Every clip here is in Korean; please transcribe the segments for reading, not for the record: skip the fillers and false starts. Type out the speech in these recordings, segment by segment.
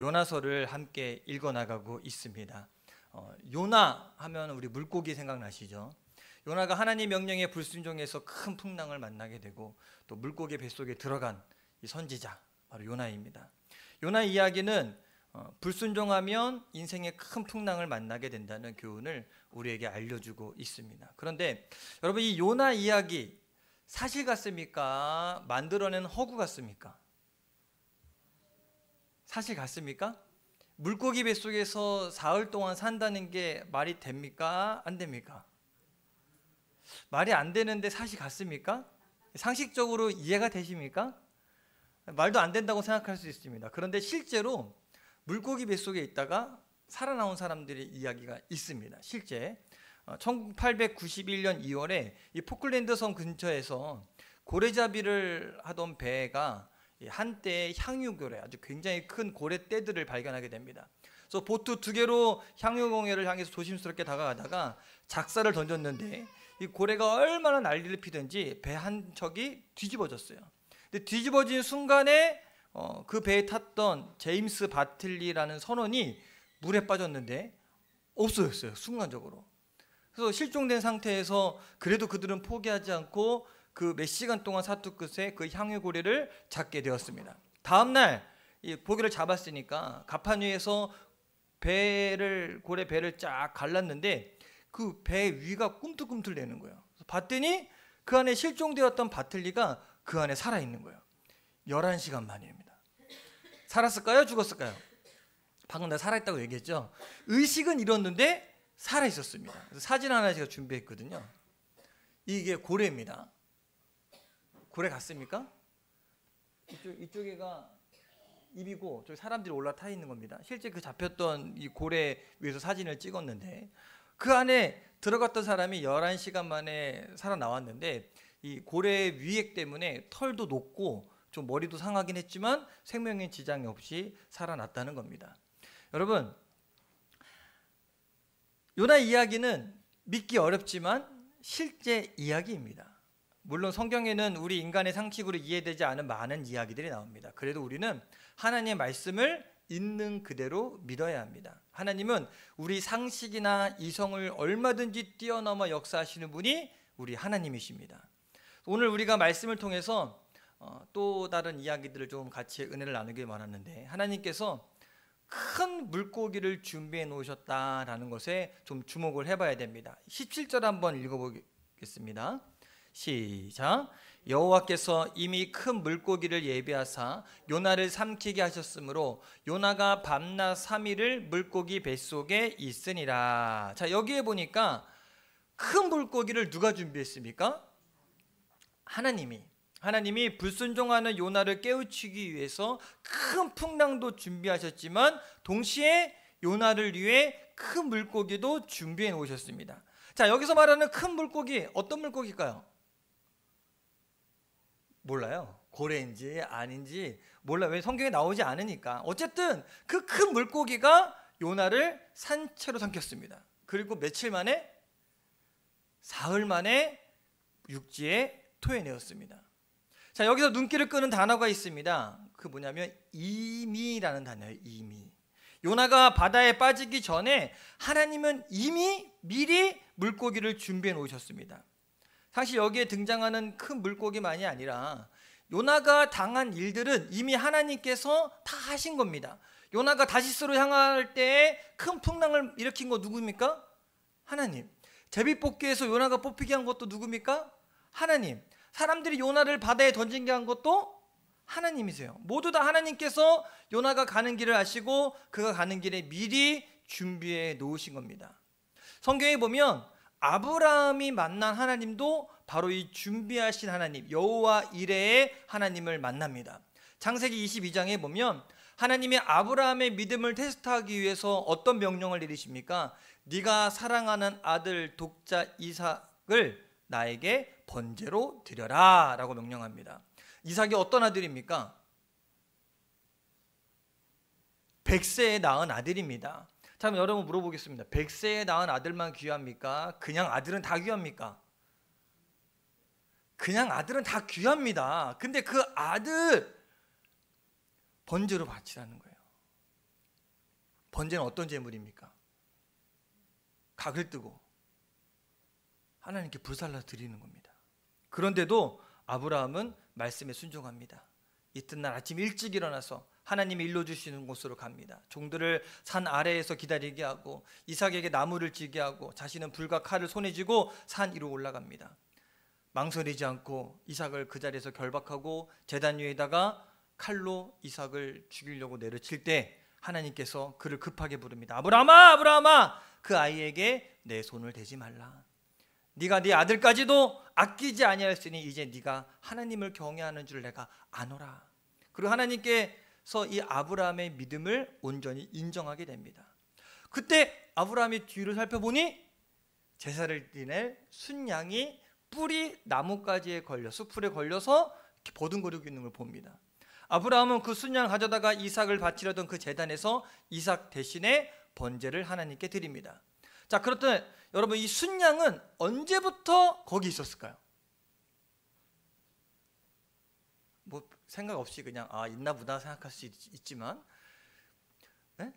요나서를 함께 읽어나가고 있습니다. 요나 하면 우리 물고기 생각나시죠? 요나가 하나님 명령에 불순종해서 큰 풍랑을 만나게 되고 또 물고기 뱃속에 들어간 이 선지자 바로 요나입니다. 요나 이야기는 불순종하면 인생의 큰 풍랑을 만나게 된다는 교훈을 우리에게 알려주고 있습니다. 그런데 여러분, 이 요나 이야기 사실 같습니까? 만들어낸 허구 같습니까? 사실 같습니까? 물고기 뱃속에서 사흘 동안 산다는 게 말이 됩니까? 안 됩니까? 말이 안 되는데 사실 같습니까? 상식적으로 이해가 되십니까? 말도 안 된다고 생각할 수 있습니다. 그런데 실제로 물고기 뱃속에 있다가 살아나온 사람들의 이야기가 있습니다. 실제 1891년 2월에 이 포클랜드 섬 근처에서 고래잡이를 하던 배가 한때 향유고래, 아주 굉장히 큰 고래떼들을 발견하게 됩니다. 그래서 보트 2개로 향유공해를 향해서 조심스럽게 다가가다가 작사를 던졌는데 이 고래가 얼마나 난리를 피든지 배 한 척이 뒤집어졌어요. 근데 뒤집어진 순간에 그 배에 탔던 제임스 바틀리라는 선원이 물에 빠졌는데 없어졌어요, 순간적으로. 그래서 실종된 상태에서 그래도 그들은 포기하지 않고 그 몇 시간 동안 사투 끝에 그 향유고래를 잡게 되었습니다. 다음날 이 고기를 잡았으니까 갑판 위에서 고래 배를 쫙 갈랐는데 그 배 위가 꿈틀꿈틀 대는 거예요. 그래서 봤더니 그 안에 실종되었던 바틀리가 그 안에 살아있는 거예요. 11시간 만입니다. 살았을까요? 죽었을까요? 방금 내가 살아있다고 얘기했죠. 의식은 잃었는데 살아있었습니다. 그래서 사진 하나 제가 준비했거든요. 이게 고래입니다. 고래 같습니까? 이쪽에가 입이고 저기 사람들이 올라타 있는 겁니다. 실제 그 잡혔던 이 고래 위에서 사진을 찍었는데 그 안에 들어갔던 사람이 11시간 만에 살아나왔는데 이 고래 위액 때문에 털도 녹고 좀 머리도 상하긴 했지만 생명에 지장이 없이 살아났다는 겁니다. 여러분, 요나 이야기는 믿기 어렵지만 실제 이야기입니다. 물론 성경에는 우리 인간의 상식으로 이해되지 않은 많은 이야기들이 나옵니다. 그래도 우리는 하나님의 말씀을 있는 그대로 믿어야 합니다. 하나님은 우리 상식이나 이성을 얼마든지 뛰어넘어 역사하시는 분이 우리 하나님이십니다. 오늘 우리가 말씀을 통해서 또 다른 이야기들을 좀 같이 은혜를 나누길 원하는데, 하나님께서 큰 물고기를 준비해 놓으셨다라는 것에 좀 주목을 해봐야 됩니다. 17절 한번 읽어보겠습니다. 시작. 여호와께서 이미 큰 물고기를 예비하사 요나를 삼키게 하셨으므로 요나가 밤낮 3일을 물고기 뱃속에 있으니라. 자, 여기에 보니까 큰 물고기를 누가 준비했습니까? 하나님이 불순종하는 요나를 깨우치기 위해서 큰 풍랑도 준비하셨지만 동시에 요나를 위해 큰 물고기도 준비해 놓으셨습니다. 자, 여기서 말하는 큰 물고기 어떤 물고기일까요? 몰라요. 고래인지 아닌지 몰라요. 왜 성경에 나오지 않으니까. 어쨌든 그 큰 물고기가 요나를 산채로 삼켰습니다. 그리고 며칠 만에, 사흘 만에 육지에 토해내었습니다. 자, 여기서 눈길을 끄는 단어가 있습니다. 그 뭐냐면 이미라는 단어예요. 이미. 요나가 바다에 빠지기 전에 하나님은 이미 미리 물고기를 준비해 놓으셨습니다. 사실 여기에 등장하는 큰 물고기만이 아니라 요나가 당한 일들은 이미 하나님께서 다 하신 겁니다. 요나가 다시스로 향할 때에 큰 풍랑을 일으킨 거 누굽니까? 하나님. 제비뽑기에서 요나가 뽑히게 한 것도 누굽니까? 하나님. 사람들이 요나를 바다에 던지게 한 것도 하나님이세요. 모두 다 하나님께서 요나가 가는 길을 아시고 그가 가는 길에 미리 준비해 놓으신 겁니다. 성경에 보면 아브라함이 만난 하나님도 바로 이 준비하신 하나님, 여호와 이레의 하나님을 만납니다. 창세기 22장에 보면 하나님이 아브라함의 믿음을 테스트하기 위해서 어떤 명령을 내리십니까? 네가 사랑하는 아들 독자 이삭을 나에게 번제로 드려라 라고 명령합니다. 이삭이 어떤 아들입니까? 100세에 낳은 아들입니다. 자, 그럼 여러분 물어보겠습니다. 100세에 낳은 아들만 귀합니까? 그냥 아들은 다 귀합니까? 그냥 아들은 다 귀합니다. 근데 그 아들 번제로 바치라는 거예요. 번제는 어떤 제물입니까? 각을 뜨고 하나님께 불살라 드리는 겁니다. 그런데도 아브라함은 말씀에 순종합니다. 이튿날 아침 일찍 일어나서 하나님이 일러주시는 곳으로 갑니다. 종들을 산 아래에서 기다리게 하고 이삭에게 나무를 지게 하고 자신은 불과 칼을 손에 쥐고 산 위로 올라갑니다. 망설이지 않고 이삭을 그 자리에서 결박하고 제단 위에다가 칼로 이삭을 죽이려고 내려칠 때 하나님께서 그를 급하게 부릅니다. 아브라함아, 아브라함아, 그 아이에게 내 손을 대지 말라. 네가 네 아들까지도 아끼지 아니하였으니 이제 네가 하나님을 경외하는 줄 내가 아노라. 그리고 하나님께서 이 아브라함의 믿음을 온전히 인정하게 됩니다. 그때 아브라함이 뒤를 살펴보니 제사를 지낼 순양이 뿔이 나뭇가지에 걸려 숯불에 걸려서 이렇게 버둥거리고 있는 걸 봅니다. 아브라함은 그 순양을 가져다가 이삭을 바치려던 그 제단에서 이삭 대신에 번제를 하나님께 드립니다. 자, 그렇다면 여러분, 이 순양은 언제부터 거기 있었을까요? 뭐 생각 없이 그냥 있나 보다 생각할 수 있지만, 네?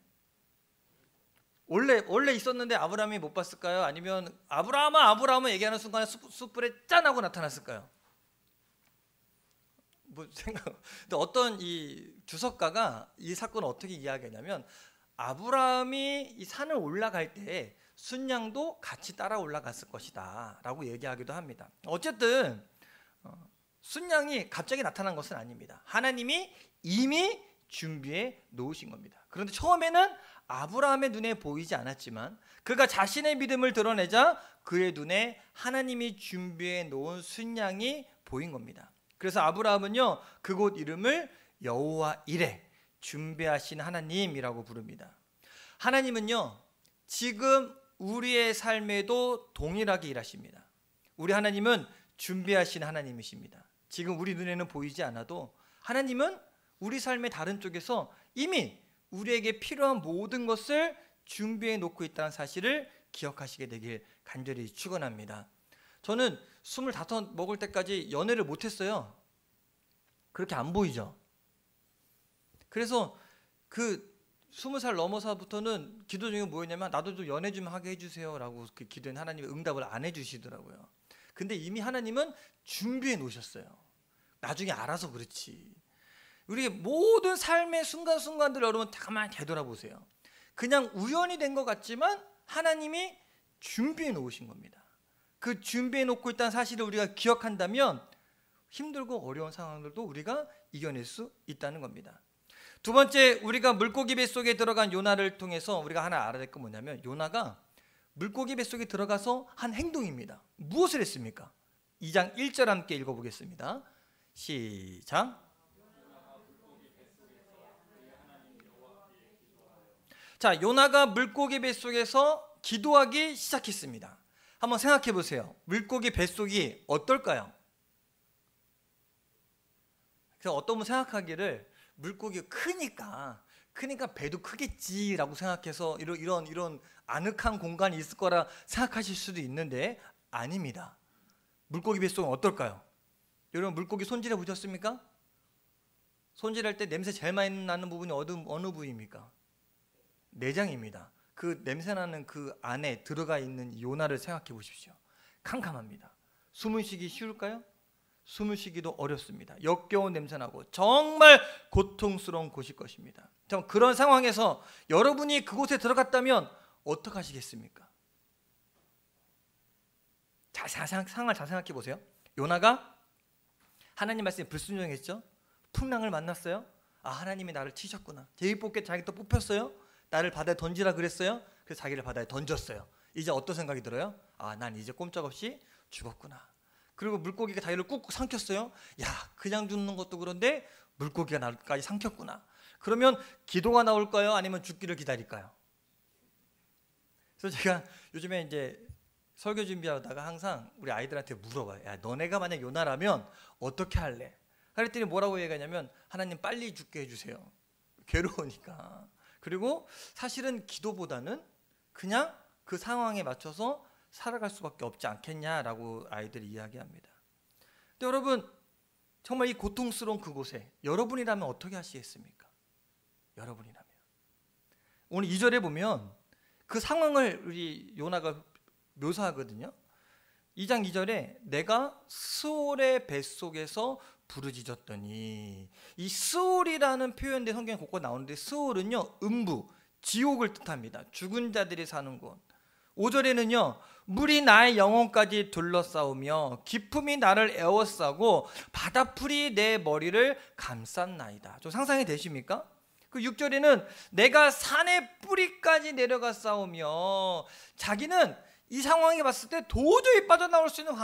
원래 있었는데 아브라함이 못 봤을까요? 아니면 아브라함아, 아브라함을 얘기하는 순간에 숯불에 짠 하고 나타났을까요? 뭐 생각. 근데 어떤 이 주석가가 이 사건을 어떻게 이야기하냐면, 아브라함이 이 산을 올라갈 때 순양도 같이 따라 올라갔을 것이다 라고 얘기하기도 합니다. 어쨌든 순양이 갑자기 나타난 것은 아닙니다. 하나님이 이미 준비해 놓으신 겁니다. 그런데 처음에는 아브라함의 눈에 보이지 않았지만 그가 자신의 믿음을 드러내자 그의 눈에 하나님이 준비해 놓은 순양이 보인 겁니다. 그래서 아브라함은요, 그곳 이름을 여호와 이레, 준비하신 하나님이라고 부릅니다. 하나님은요, 지금 우리의 삶에도 동일하게 일하십니다. 우리 하나님은 준비하신 하나님이십니다. 지금 우리 눈에는 보이지 않아도 하나님은 우리 삶의 다른 쪽에서 이미 우리에게 필요한 모든 것을 준비해 놓고 있다는 사실을 기억하시게 되길 간절히 축원합니다. 저는 25 먹을 때까지 연애를 못했어요. 그렇게 안 보이죠. 그래서 그 20살 넘어서부터는 기도 중에 뭐였냐면, 나도 좀 연애 좀 하게 해주세요 라고 그 기도한 하나님이 응답을 안 해주시더라고요. 근데 이미 하나님은 준비해 놓으셨어요. 나중에 알아서 그렇지. 우리 모든 삶의 순간순간들 여러분 가만히 되돌아보세요. 그냥 우연이 된 것 같지만 하나님이 준비해 놓으신 겁니다. 그 준비해 놓고 있다는 사실을 우리가 기억한다면 힘들고 어려운 상황들도 우리가 이겨낼 수 있다는 겁니다. 두 번째, 우리가 물고기 뱃속에 들어간 요나를 통해서 우리가 하나 알아야 될 건 뭐냐면, 요나가 물고기 뱃속에 들어가서 한 행동입니다. 무엇을 했습니까? 2장 1절 함께 읽어보겠습니다. 시작. 자, 요나가 물고기 뱃속에서 기도하기 시작했습니다. 한번 생각해 보세요. 물고기 뱃속이 어떨까요? 그래서 어떤 분 생각하기를 물고기가 크니까 배도 크겠지라고 생각해서 이런 아늑한 공간이 있을 거라 생각하실 수도 있는데 아닙니다. 물고기 뱃속은 어떨까요? 여러분, 물고기 손질해 보셨습니까? 손질할 때 냄새 제일 많이 나는 부분이 어느 부위입니까? 내장입니다. 그 냄새 나는 그 안에 들어가 있는 요나를 생각해 보십시오. 캄캄합니다. 숨을 쉬기 쉬울까요? 숨을 쉬기도 어렵습니다. 역겨운 냄새나고 정말 고통스러운 곳일 것입니다. 그런 상황에서 여러분이 그곳에 들어갔다면 어떻게 하시겠습니까? 상황을 잘 생각해 보세요. 요나가 하나님 말씀에 불순종했죠. 풍랑을 만났어요. 하나님이 나를 치셨구나. 제일 뽑게 자기 또 뽑혔어요. 나를 바다에 던지라 그랬어요. 그래서 자기를 바다에 던졌어요. 이제 어떤 생각이 들어요? 난 이제 꼼짝없이 죽었구나. 그리고 물고기가 자기를 꾹꾹 삼켰어요. 그냥 죽는 것도 그런데 물고기가 나까지 삼켰구나. 그러면 기도가 나올까요? 아니면 죽기를 기다릴까요? 그래서 제가 요즘에 이제 설교 준비하다가 항상 우리 아이들한테 물어봐요. 너네가 만약 요나라면 어떻게 할래? 그랬더니 뭐라고 얘기하냐면, 하나님 빨리 죽게 해주세요. 괴로우니까. 그리고 사실은 기도보다는 그냥 그 상황에 맞춰서 살아갈 수밖에 없지 않겠냐라고 아이들이 이야기합니다. 근데 여러분, 정말 이 고통스러운 그곳에 여러분이라면 어떻게 하시겠습니까? 여러분이라면 오늘 2절에 보면 그 상황을 우리 요나가 묘사하거든요. 2장 2절에 내가 스올의 뱃속에서 부르짖었더니, 이 스올이라는 표현대 성경에 곳곳 나오는데 스올은요 음부, 지옥을 뜻합니다. 죽은 자들이 사는 곳. 5절에는요 물이 나의 영혼까지 둘러싸우며 기품이 나를 에워싸고 바다풀이 내 머리를 감쌌나이다. 좀 상상이 되십니까? 그 6절에는 내가 산의 뿌리까지 내려가 싸우며, 자기는 이 상황에 봤을 때 도저히 빠져나올 수 있는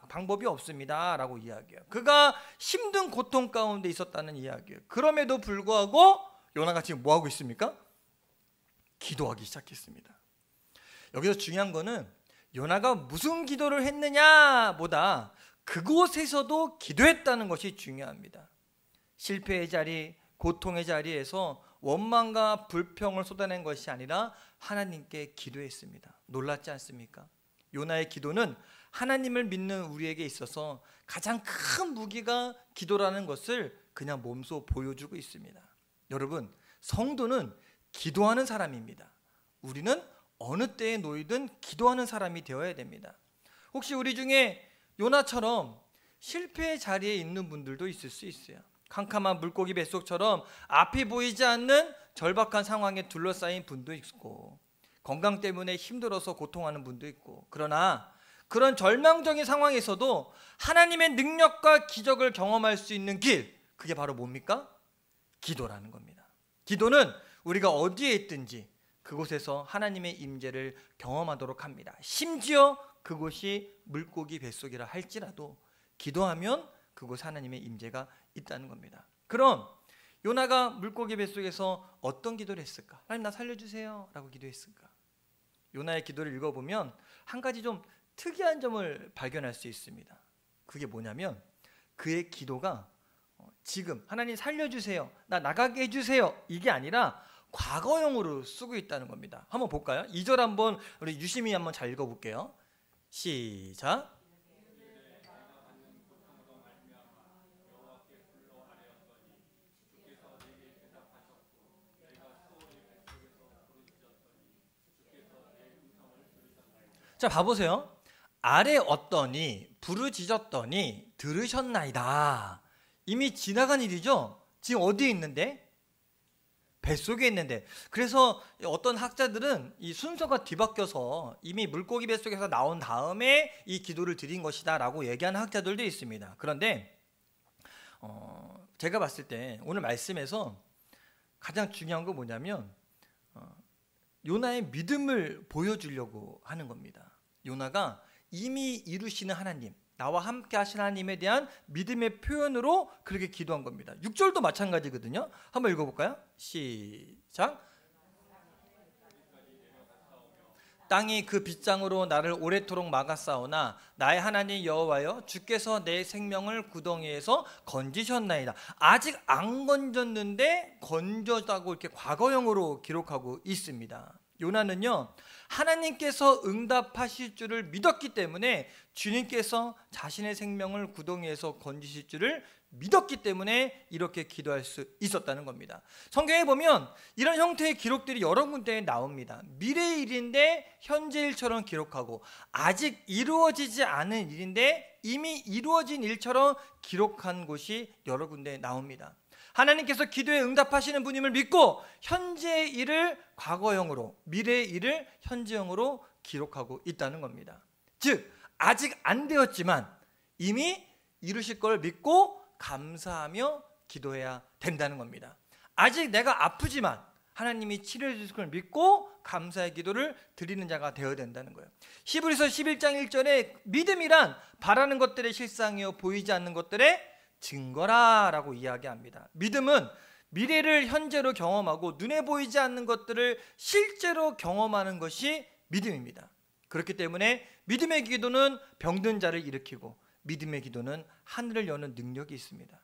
방법이 없습니다 라고 이야기해요. 그가 힘든 고통 가운데 있었다는 이야기예요. 그럼에도 불구하고 요나가 지금 뭐하고 있습니까? 기도하기 시작했습니다. 여기서 중요한 거는 요나가 무슨 기도를 했느냐 보다 그곳에서도 기도했다는 것이 중요합니다. 실패의 자리, 고통의 자리에서 원망과 불평을 쏟아낸 것이 아니라 하나님께 기도했습니다. 놀랍지 않습니까? 요나의 기도는 하나님을 믿는 우리에게 있어서 가장 큰 무기가 기도라는 것을 그냥 몸소 보여주고 있습니다. 여러분, 성도는 기도하는 사람입니다. 우리는 어느 때에 놓이든 기도하는 사람이 되어야 됩니다. 혹시 우리 중에 요나처럼 실패의 자리에 있는 분들도 있을 수 있어요. 캄캄한 물고기 뱃속처럼 앞이 보이지 않는 절박한 상황에 둘러싸인 분도 있고, 건강 때문에 힘들어서 고통하는 분도 있고, 그러나 그런 절망적인 상황에서도 하나님의 능력과 기적을 경험할 수 있는 길, 그게 바로 뭡니까? 기도라는 겁니다. 기도는 우리가 어디에 있든지 그곳에서 하나님의 임재를 경험하도록 합니다. 심지어 그곳이 물고기 뱃속이라 할지라도 기도하면 그곳 하나님의 임재가 있다는 겁니다. 그럼 요나가 물고기 뱃속에서 어떤 기도를 했을까? 하나님 나 살려주세요 라고 기도했을까? 요나의 기도를 읽어보면 한 가지 좀 특이한 점을 발견할 수 있습니다. 그게 뭐냐면 그의 기도가 지금 하나님 살려주세요, 나 나가게 해주세요, 이게 아니라 과거형으로 쓰고 있다는 겁니다. 한번 볼까요? 2절 한번 우리 유심히 한번 잘 읽어볼게요. 시작. 자, 봐보세요. 아래 얻더니 부르짖었더니 들으셨나이다. 이미 지나간 일이죠. 지금 어디에 있는데? 뱃속에 있는데. 그래서 어떤 학자들은 이 순서가 뒤바뀌어서 이미 물고기 뱃속에서 나온 다음에 이 기도를 드린 것이다 라고 얘기하는 학자들도 있습니다. 그런데 제가 봤을 때 오늘 말씀에서 가장 중요한 건 뭐냐면 요나의 믿음을 보여주려고 하는 겁니다. 요나가 이미 이루시는 하나님, 나와 함께 하신 하나님에 대한 믿음의 표현으로 그렇게 기도한 겁니다. 6절도 마찬가지거든요. 한번 읽어볼까요? 시작. 땅이 그 빗장으로 나를 오래도록 막았사오나 나의 하나님 여호와여, 주께서 내 생명을 구덩이에서 건지셨나이다. 아직 안 건졌는데 건졌다고 이렇게 과거형으로 기록하고 있습니다. 요나는요, 하나님께서 응답하실 줄을 믿었기 때문에, 주님께서 자신의 생명을 구덩이에서 건지실 줄을 믿었기 때문에 이렇게 기도할 수 있었다는 겁니다. 성경에 보면 이런 형태의 기록들이 여러 군데에 나옵니다. 미래의 일인데 현재 일처럼 기록하고, 아직 이루어지지 않은 일인데 이미 이루어진 일처럼 기록한 곳이 여러 군데에 나옵니다. 하나님께서 기도에 응답하시는 분임을 믿고 현재의 일을 과거형으로, 미래의 일을 현재형으로 기록하고 있다는 겁니다. 즉 아직 안 되었지만 이미 이루실 걸 믿고 감사하며 기도해야 된다는 겁니다. 아직 내가 아프지만 하나님이 치료해 주실 걸 믿고 감사의 기도를 드리는 자가 되어야 된다는 거예요. 히브리서 11장 1절에 믿음이란 바라는 것들의 실상이요 보이지 않는 것들의 증거라 라고 이야기합니다. 믿음은 미래를 현재로 경험하고 눈에 보이지 않는 것들을 실제로 경험하는 것이 믿음입니다. 그렇기 때문에 믿음의 기도는 병든 자를 일으키고 믿음의 기도는 하늘을 여는 능력이 있습니다.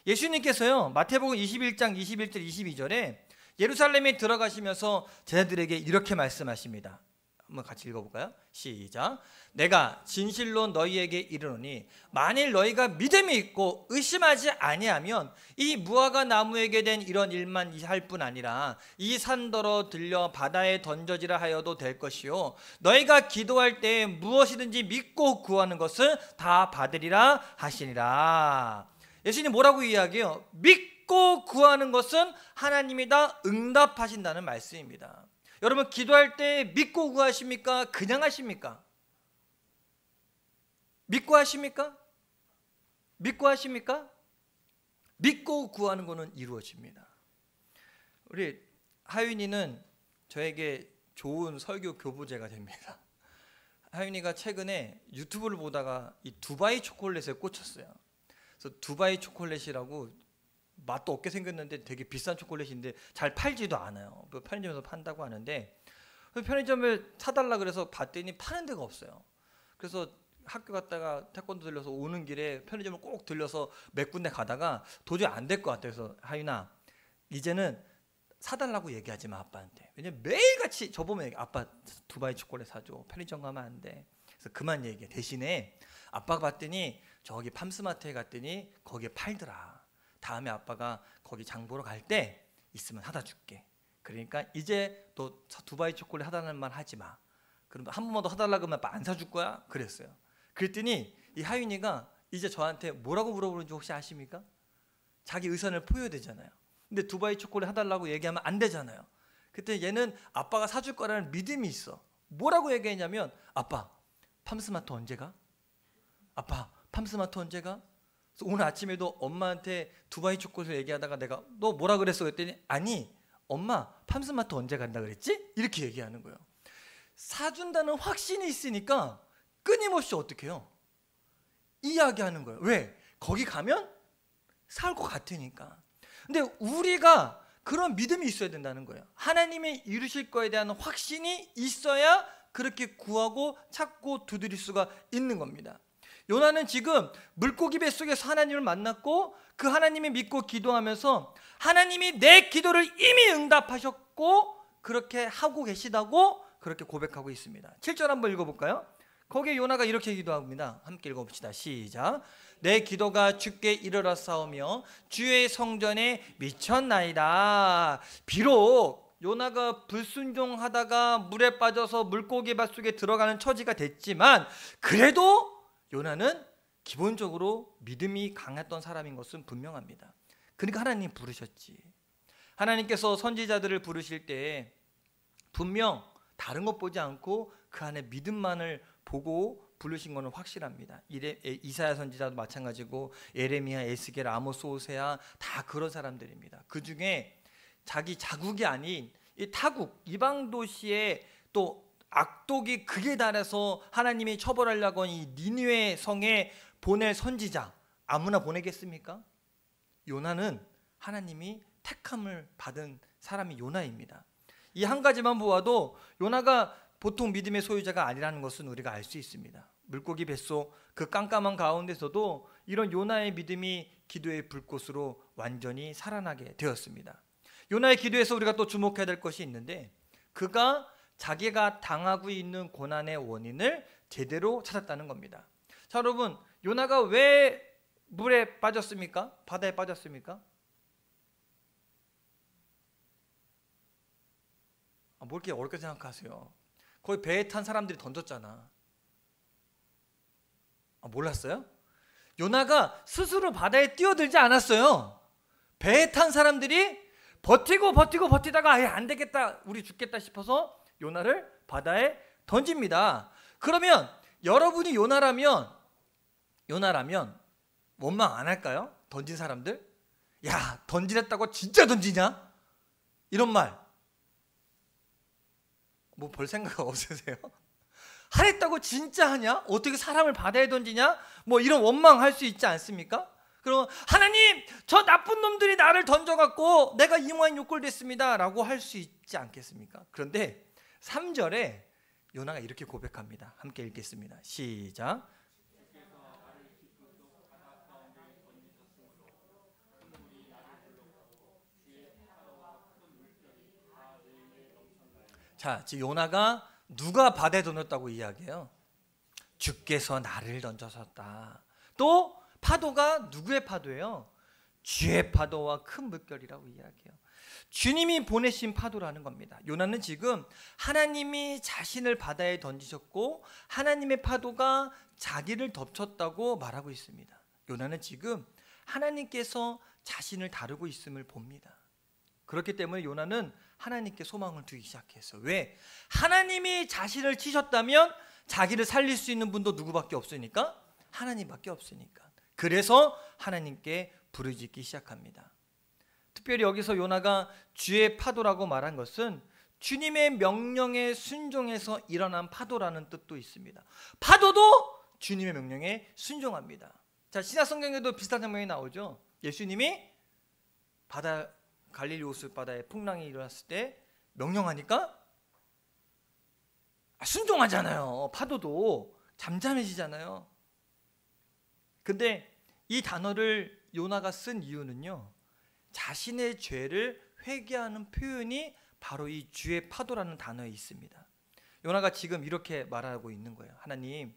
예수님께서요, 마태복음 21장 21절 22절에 예루살렘에 들어가시면서 제자들에게 이렇게 말씀하십니다. 한번 같이 읽어볼까요? 시작. 내가 진실로 너희에게 이르노니 만일 너희가 믿음이 있고 의심하지 아니하면 이 무화과 나무에게 된 이런 일만 할 뿐 아니라 이 산더러 들려 바다에 던져지라 하여도 될 것이요 너희가 기도할 때 무엇이든지 믿고 구하는 것은 다 받으리라 하시니라. 예수님 뭐라고 이야기해요? 믿고 구하는 것은 하나님이 다 응답하신다는 말씀입니다. 여러분 기도할 때 믿고 구하십니까? 그냥 하십니까? 믿고 하십니까? 믿고 하십니까? 믿고 구하는 것은 이루어집니다. 우리 하윤이는 저에게 좋은 설교 교부제가 됩니다. 하윤이가 최근에 유튜브를 보다가 이 두바이 초콜릿에 꽂혔어요. 그래서 두바이 초콜릿이라고 맛도 없게 생겼는데 되게 비싼 초콜릿인데 잘 팔지도 않아요. 편의점에서 판다고 하는데 편의점에 사달라 그래서 봤더니 파는 데가 없어요. 그래서 학교 갔다가 태권도 들려서 오는 길에 편의점을 꼭 들려서 몇 군데 가다가 도저히 안 될 것 같아요. 그래서 하윤아 이제는 사달라고 얘기하지 마 아빠한테. 왜냐면 매일같이 저보면 아빠 두바이 초콜릿 사줘. 편의점 가면 안 돼. 그래서 그만 얘기해. 대신에 아빠가 봤더니 저기 팜스마트에 갔더니 거기에 팔더라. 다음에 아빠가 거기 장 보러 갈 때 있으면 사다 줄게. 그러니까 이제 너 두바이 초콜릿 사달라는 말 하지 마. 그럼 한 번만 더 사달라 그러면 안 사줄 거야? 그랬어요. 그랬더니 이 하윤이가 이제 저한테 뭐라고 물어보는지 혹시 아십니까? 자기 의사를 포효해야 되잖아요. 근데 두바이 초콜릿 사달라고 얘기하면 안 되잖아요. 그때 얘는 아빠가 사줄 거라는 믿음이 있어. 뭐라고 얘기했냐면 아빠 팜스마트 언제 가? 아빠 팜스마트 언제 가? 그래서 오늘 아침에도 엄마한테 두바이 초콜릿을 얘기하다가 내가 너 뭐라 그랬어? 그랬더니 아니 엄마 팜스마트 언제 간다 그랬지? 이렇게 얘기하는 거예요. 사준다는 확신이 있으니까 끊임없이 어떻게 해요? 이야기하는 거예요. 왜? 거기 가면 살 것 같으니까. 근데 우리가 그런 믿음이 있어야 된다는 거예요. 하나님이 이루실 거에 대한 확신이 있어야 그렇게 구하고 찾고 두드릴 수가 있는 겁니다. 요나는 지금 물고기 뱃속에서 하나님을 만났고 그 하나님을 믿고 기도하면서 하나님이 내 기도를 이미 응답하셨고 그렇게 하고 계시다고 그렇게 고백하고 있습니다. 7절 한번 읽어볼까요? 거기에 요나가 이렇게 기도합니다. 함께 읽어봅시다. 시작. 내 기도가 주께 이르렀사오며 주의 성전에 미쳤나이다. 비록 요나가 불순종하다가 물에 빠져서 물고기 뱃속에 들어가는 처지가 됐지만 그래도 요나는 기본적으로 믿음이 강했던 사람인 것은 분명합니다. 그러니까 하나님 부르셨지. 하나님께서 선지자들을 부르실 때 분명 다른 것 보지 않고 그 안에 믿음만을 보고 부르신 것은 확실합니다. 이사야 선지자도 마찬가지고 예레미야, 에스겔, 아모스, 호세아 다 그런 사람들입니다. 그 중에 자기 자국이 아닌 이 타국, 이방 도시에 또 악독이 극에 달해서 하나님이 처벌하려고 이 니느웨 성에 보낼 선지자 아무나 보내겠습니까? 요나는 하나님이 택함을 받은 사람이 요나입니다. 이 한 가지만 보아도 요나가 보통 믿음의 소유자가 아니라는 것은 우리가 알 수 있습니다. 물고기 뱃속 그 깜깜한 가운데서도 이런 요나의 믿음이 기도의 불꽃으로 완전히 살아나게 되었습니다. 요나의 기도에서 우리가 또 주목해야 될 것이 있는데 그가 자기가 당하고 있는 고난의 원인을 제대로 찾았다는 겁니다. 자, 여러분 요나가 왜 물에 빠졌습니까? 바다에 빠졌습니까? 뭘 이렇게 어렵게 생각하세요? 거기 배에 탄 사람들이 던졌잖아. 몰랐어요? 요나가 스스로 바다에 뛰어들지 않았어요. 배에 탄 사람들이 버티다가 아예 안 되겠다 우리 죽겠다 싶어서 요나를 바다에 던집니다. 그러면 여러분이 요나라면 원망 안 할까요? 던진 사람들? 야 던지랬다고 진짜 던지냐? 이런 말 뭐 별 생각 없으세요? 하랬다고 진짜 하냐? 어떻게 사람을 바다에 던지냐? 뭐 이런 원망할 수 있지 않습니까? 그럼 하나님 저 나쁜 놈들이 나를 던져갖고 내가 이 모양 욕골 됐습니다 라고 할 수 있지 않겠습니까? 그런데 3절에 요나가 이렇게 고백합니다. 함께 읽겠습니다. 시작. 자, 지금 요나가 누가 바다에 던졌다고 이야기해요? 주께서 나를 던져섰다. 또 파도가 누구의 파도예요? 주의 파도와 큰 물결이라고 이야기해요. 주님이 보내신 파도라는 겁니다. 요나는 지금 하나님이 자신을 바다에 던지셨고 하나님의 파도가 자기를 덮쳤다고 말하고 있습니다. 요나는 지금 하나님께서 자신을 다루고 있음을 봅니다. 그렇기 때문에 요나는 하나님께 소망을 두기 시작했어요. 왜? 하나님이 자신을 치셨다면 자기를 살릴 수 있는 분도 누구밖에 없으니까? 하나님밖에 없으니까. 그래서 하나님께 부르짖기 시작합니다. 특별히 여기서 요나가 주의 파도라고 말한 것은 주님의 명령에 순종해서 일어난 파도라는 뜻도 있습니다. 파도도 주님의 명령에 순종합니다. 자, 신약 성경에도 비슷한 장면이 나오죠. 예수님이 갈릴리 호수 바다에 풍랑이 일어났을 때 명령하니까 순종하잖아요. 파도도 잠잠해지잖아요. 근데 이 단어를 요나가 쓴 이유는요, 자신의 죄를 회개하는 표현이 바로 이 주의 파도라는 단어에 있습니다. 요나가 지금 이렇게 말하고 있는 거예요. 하나님,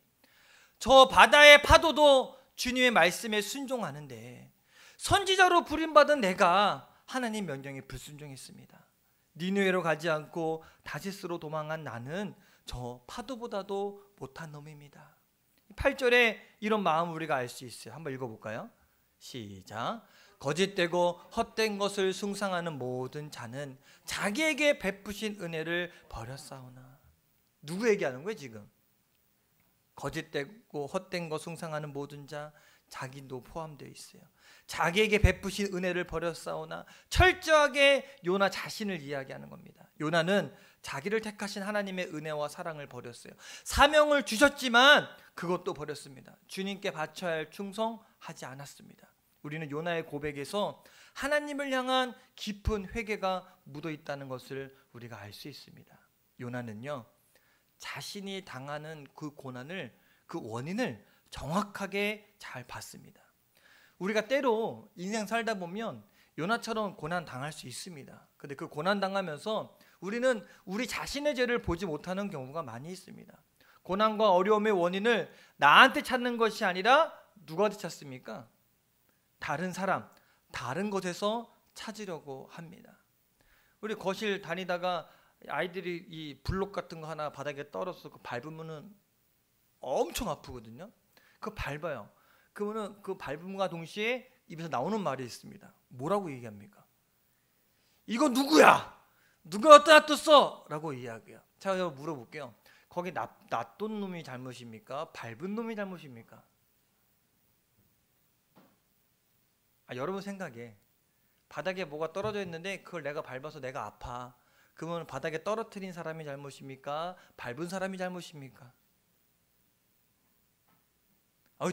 저 바다의 파도도 주님의 말씀에 순종하는데 선지자로 부름받은 내가 하나님 명령에 불순종했습니다. 니느웨로 가지 않고 다시스로 도망한 나는 저 파도보다도 못한 놈입니다. 8절에 이런 마음을 우리가 알 수 있어요. 한번 읽어볼까요? 시작. 거짓되고 헛된 것을 숭상하는 모든 자는 자기에게 베푸신 은혜를 버렸사오나. 누구에게 하는 거예요 지금? 거짓되고 헛된 것 숭상하는 모든 자, 자기도 포함되어 있어요. 자기에게 베푸신 은혜를 버렸사오나. 철저하게 요나 자신을 이야기하는 겁니다. 요나는 자기를 택하신 하나님의 은혜와 사랑을 버렸어요. 사명을 주셨지만 그것도 버렸습니다. 주님께 바쳐야 할 충성하지 않았습니다. 우리는 요나의 고백에서 하나님을 향한 깊은 회개가 묻어 있다는 것을 우리가 알 수 있습니다. 요나는요, 자신이 당하는 그 고난을, 그 원인을 정확하게 잘 봤습니다. 우리가 때로 인생 살다 보면 요나처럼 고난 당할 수 있습니다. 근데 그 고난 당하면서 우리는 우리 자신의 죄를 보지 못하는 경우가 많이 있습니다. 고난과 어려움의 원인을 나한테 찾는 것이 아니라 누구한테 찾습니까? 다른 사람, 다른 것에서 찾으려고 합니다. 우리 거실 다니다가 아이들이 이 블록 같은 거 하나 바닥에 떨어져서 그 밟으면은 엄청 아프거든요. 그거 밟아요. 그러면은 그 밟음과 동시에 입에서 나오는 말이 있습니다. 뭐라고 얘기합니까? 이거 누구야? 누가 어디다 놨었어? 라고 이야기해요. 자, 여러분 물어볼게요. 거기 놔둔 놈이 잘못입니까? 밟은 놈이 잘못입니까? 여러분 생각에 바닥에 뭐가 떨어져 있는데 그걸 내가 밟아서 내가 아파. 그러면 바닥에 떨어뜨린 사람이 잘못입니까? 밟은 사람이 잘못입니까?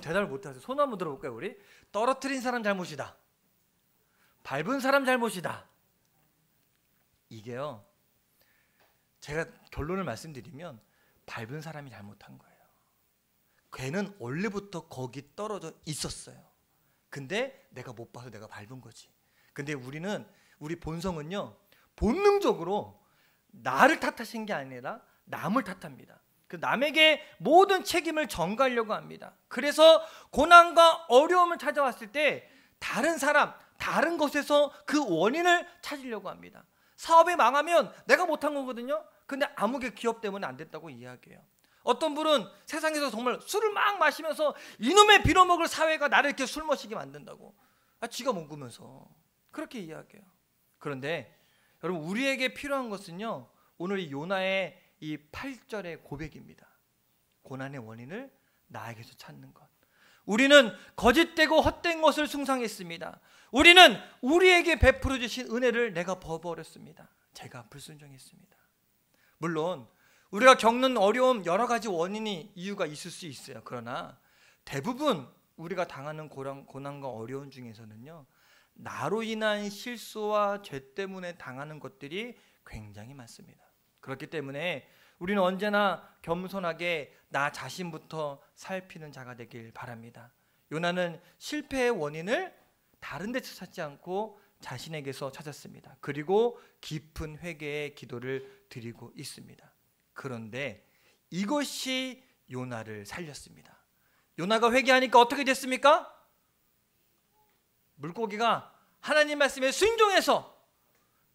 대답을 못하세요. 손 한번 들어볼까요 우리? 떨어뜨린 사람 잘못이다. 밟은 사람 잘못이다. 이게요, 제가 결론을 말씀드리면 밟은 사람이 잘못한 거예요. 걔는 원래부터 거기 떨어져 있었어요. 근데 내가 못 봐서 내가 밟은 거지. 근데 우리 본성은요, 본능적으로 나를 탓하신 게 아니라 남을 탓합니다. 그 남에게 모든 책임을 전가하려고 합니다. 그래서 고난과 어려움을 찾아왔을 때 다른 사람, 다른 것에서 그 원인을 찾으려고 합니다. 사업이 망하면 내가 못한 거거든요. 근데 아무개 기업 때문에 안 됐다고 이야기해요. 어떤 분은 세상에서 정말 술을 막 마시면서 이놈의 빌어먹을 사회가 나를 이렇게 술 마시게 만든다고, 지가 먹으면서 그렇게 이야기해요. 그런데 여러분, 우리에게 필요한 것은요, 오늘 이 요나의 이 8절의 고백입니다. 고난의 원인을 나에게서 찾는 것. 우리는 거짓되고 헛된 것을 숭상했습니다. 우리는 우리에게 베풀어 주신 은혜를 내가 버버렸습니다. 제가 불순종했습니다. 물론 우리가 겪는 어려움, 여러 가지 원인이, 이유가 있을 수 있어요. 그러나 대부분 우리가 당하는 고난과 어려움 중에서는요, 나로 인한 실수와 죄 때문에 당하는 것들이 굉장히 많습니다. 그렇기 때문에 우리는 언제나 겸손하게 나 자신부터 살피는 자가 되길 바랍니다. 요나는 실패의 원인을 다른 데서 찾지 않고 자신에게서 찾았습니다. 그리고 깊은 회개의 기도를 드리고 있습니다. 그런데 이것이 요나를 살렸습니다. 요나가 회개하니까 어떻게 됐습니까? 물고기가 하나님 말씀에 순종해서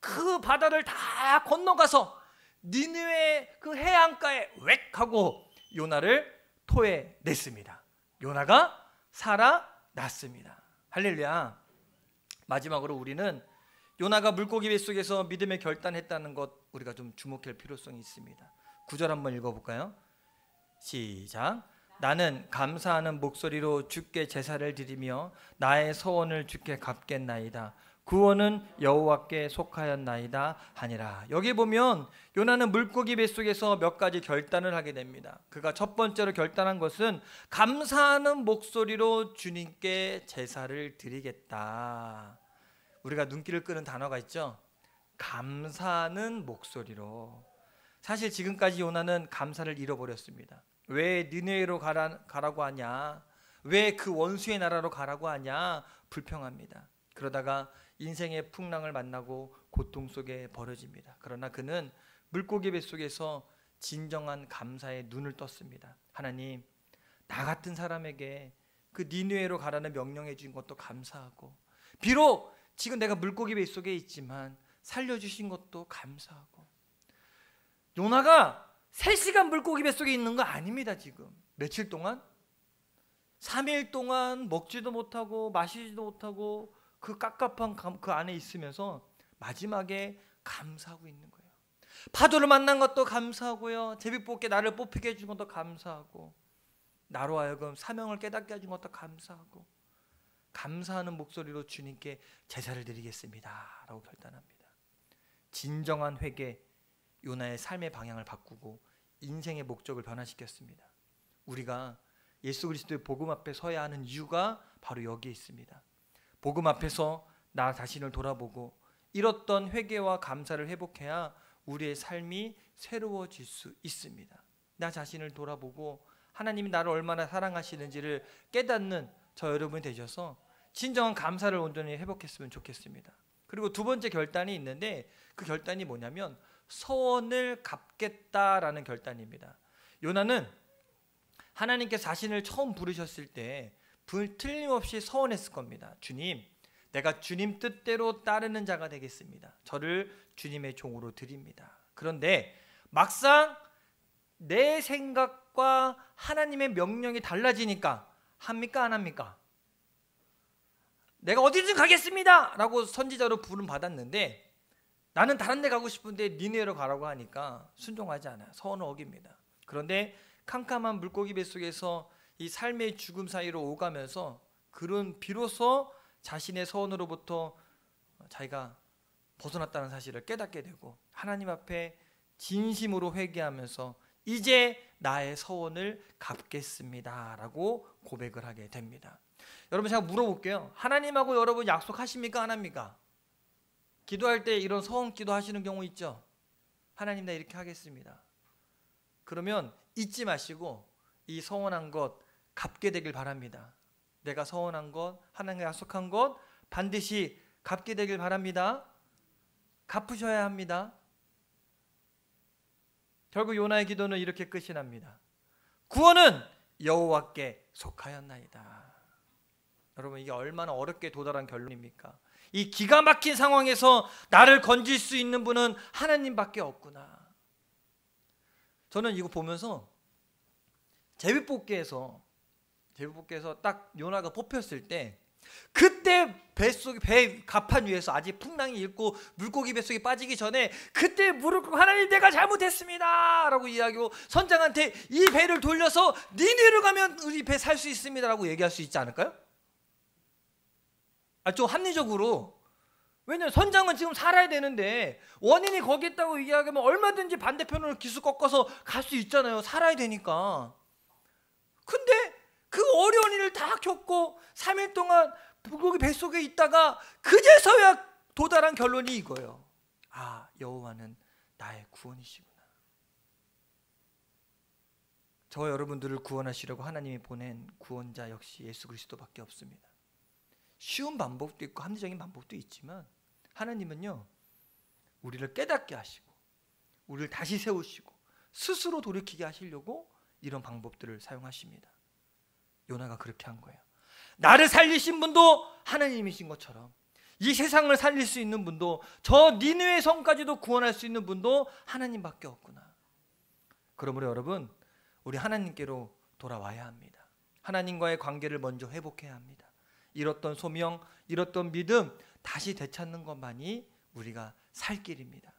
그 바다를 다 건너가서 니느웨 그 해안가에 웩 하고 요나를 토해냈습니다. 요나가 살아났습니다. 할렐루야. 마지막으로 우리는 요나가 물고기 뱃속에서 믿음의 결단했다는 것 우리가 좀 주목할 필요성이 있습니다. 9절 한번 읽어볼까요? 시작. 나는 감사하는 목소리로 주께 제사를 드리며 나의 서원을 주께 갚겠나이다. 구원은 여호와께 속하였나이다 하니라. 여기 보면 요나는 물고기 뱃속에서 몇 가지 결단을 하게 됩니다. 그가 첫 번째로 결단한 것은 감사하는 목소리로 주님께 제사를 드리겠다. 우리가 눈길을 끄는 단어가 있죠. 감사하는 목소리로. 사실 지금까지 요나는 감사를 잃어버렸습니다. 왜 니느웨로 가라고 하냐, 왜 그 원수의 나라로 가라고 하냐, 불평합니다. 그러다가 인생의 풍랑을 만나고 고통 속에 벌어집니다. 그러나 그는 물고기 뱃속에서 진정한 감사의 눈을 떴습니다. 하나님, 나 같은 사람에게 그 니느웨로 가라는 명령해 주신 것도 감사하고, 비록 지금 내가 물고기 뱃속에 있지만 살려주신 것도 감사하고. 요나가 3시간 물고기 뱃속에 있는 거 아닙니다. 지금 며칠 동안 3일 동안 먹지도 못하고 마시지도 못하고 그 깝깝한 그 안에 있으면서 마지막에 감사하고 있는 거예요. 파도를 만난 것도 감사하고요, 제비뽑게 나를 뽑히게 해준 것도 감사하고, 나로 하여금 사명을 깨닫게 해준 것도 감사하고, 감사하는 목소리로 주님께 제사를 드리겠습니다 라고 결단합니다. 진정한 회개, 요나의 삶의 방향을 바꾸고 인생의 목적을 변화시켰습니다. 우리가 예수 그리스도의 복음 앞에 서야 하는 이유가 바로 여기에 있습니다. 복음 앞에서 나 자신을 돌아보고 잃었던 회개와 감사를 회복해야 우리의 삶이 새로워질 수 있습니다. 나 자신을 돌아보고 하나님이 나를 얼마나 사랑하시는지를 깨닫는 저 여러분이 되셔서 진정한 감사를 온전히 회복했으면 좋겠습니다. 그리고 두 번째 결단이 있는데 그 결단이 뭐냐면 서원을 갚겠다라는 결단입니다. 요나는 하나님께서 자신을 처음 부르셨을 때 틀림없이 서원했을 겁니다. 주님, 내가 주님 뜻대로 따르는 자가 되겠습니다. 저를 주님의 종으로 드립니다. 그런데 막상 내 생각과 하나님의 명령이 달라지니까 합니까 안 합니까? 내가 어디든 가겠습니다 라고 선지자로 부름 받았는데 나는 다른 데 가고 싶은데 니느웨로 가라고 하니까 순종하지 않아요. 서원을 어깁니다. 그런데 캄캄한 물고기 뱃속에서 이 삶의 죽음 사이로 오가면서 그런 비로소 자신의 서원으로부터 자기가 벗어났다는 사실을 깨닫게 되고 하나님 앞에 진심으로 회개하면서 이제 나의 서원을 갚겠습니다 라고 고백을 하게 됩니다. 여러분, 제가 물어볼게요. 하나님하고 여러분 약속하십니까 안 합니까? 기도할 때 이런 서원 기도 하시는 경우 있죠. 하나님, 나 이렇게 하겠습니다. 그러면 잊지 마시고 이 서원한 것 갚게 되길 바랍니다. 내가 서원한 것, 하나님과 약속한 것 반드시 갚게 되길 바랍니다. 갚으셔야 합니다. 결국 요나의 기도는 이렇게 끝이 납니다. 구원은 여호와께 속하였나이다. 여러분, 이게 얼마나 어렵게 도달한 결론입니까? 이 기가 막힌 상황에서 나를 건질 수 있는 분은 하나님밖에 없구나. 저는 이거 보면서 제비뽑기에서 딱 요나가 뽑혔을 때 그때 배 갑판 위에서 아직 풍랑이 일고 물고기 뱃속에 빠지기 전에 그때 무릎 꿇고 하나님, 내가 잘못했습니다 라고 이야기하고 선장한테 이 배를 돌려서 니느웨로 가면 우리 배 살 수 있습니다 라고 얘기할 수 있지 않을까요? 좀 합리적으로. 왜냐면 선장은 지금 살아야 되는데 원인이 거기 있다고 이야기하면 얼마든지 반대편으로 기수 꺾어서 갈 수 있잖아요. 살아야 되니까. 근데 그 어려운 일을 다 겪고 3일 동안 물고기 뱃속에 있다가 그제서야 도달한 결론이 이거예요. 아, 여호와는 나의 구원이시구나. 저와 여러분들을 구원하시려고 하나님이 보낸 구원자 역시 예수 그리스도밖에 없습니다. 쉬운 방법도 있고 합리적인 방법도 있지만 하나님은요, 우리를 깨닫게 하시고 우리를 다시 세우시고 스스로 돌이키게 하시려고 이런 방법들을 사용하십니다. 요나가 그렇게 한 거예요. 나를 살리신 분도 하나님이신 것처럼 이 세상을 살릴 수 있는 분도, 저 니느웨 성까지도 구원할 수 있는 분도 하나님밖에 없구나. 그러므로 여러분, 우리 하나님께로 돌아와야 합니다. 하나님과의 관계를 먼저 회복해야 합니다. 잃었던 소명, 잃었던 믿음 다시 되찾는 것만이 우리가 살 길입니다.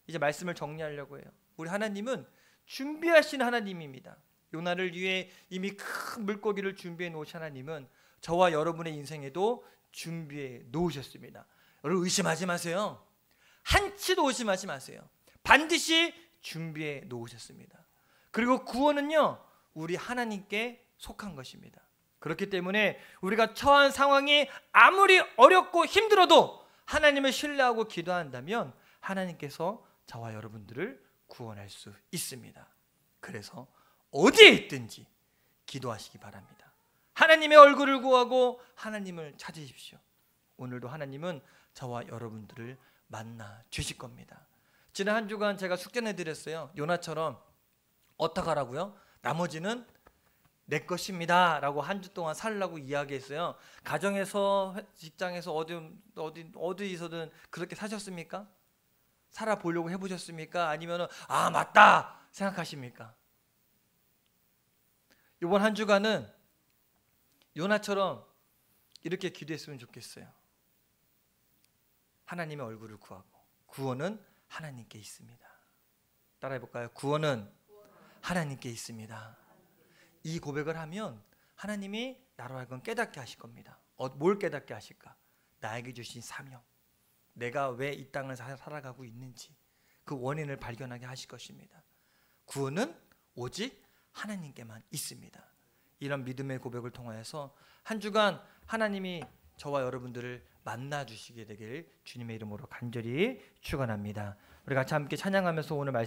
이제 말씀을 정리하려고 해요. 우리 하나님은 준비하신 하나님입니다. 요나를 위해 이미 큰 물고기를 준비해 놓으신 하나님은 저와 여러분의 인생에도 준비해 놓으셨습니다. 여러분 의심하지 마세요. 한치도 의심하지 마세요. 반드시 준비해 놓으셨습니다. 그리고 구원은요, 우리 하나님께 속한 것입니다. 그렇기 때문에 우리가 처한 상황이 아무리 어렵고 힘들어도 하나님을 신뢰하고 기도한다면 하나님께서 저와 여러분들을 구원할 수 있습니다. 그래서 어디에 있든지 기도하시기 바랍니다. 하나님의 얼굴을 구하고 하나님을 찾으십시오. 오늘도 하나님은 저와 여러분들을 만나 주실 겁니다. 지난 한 주간 제가 숙제 내드렸어요. 요나처럼 어떡하라고요? 나머지는 내 것입니다 라고 한 주 동안 살라고 이야기했어요. 가정에서, 직장에서, 어디서든 그렇게 사셨습니까? 살아보려고 해보셨습니까? 아니면 아 맞다 생각하십니까? 이번 한 주간은 요나처럼 이렇게 기도했으면 좋겠어요. 하나님의 얼굴을 구하고 구원은 하나님께 있습니다. 따라해볼까요? 구원은 하나님께 있습니다. 이 고백을 하면 하나님이 나로 하여금 깨닫게 하실 겁니다. 뭘 깨닫게 하실까? 나에게 주신 사명, 내가 왜 이 땅을 살아가고 있는지 그 원인을 발견하게 하실 것입니다. 구원은 오직 하나님께만 있습니다. 이런 믿음의 고백을 통하여서 한 주간 하나님이 저와 여러분들을 만나 주시게 되길 주님의 이름으로 간절히 축원합니다. 우리 같이 함께 찬양하면서 오늘 말씀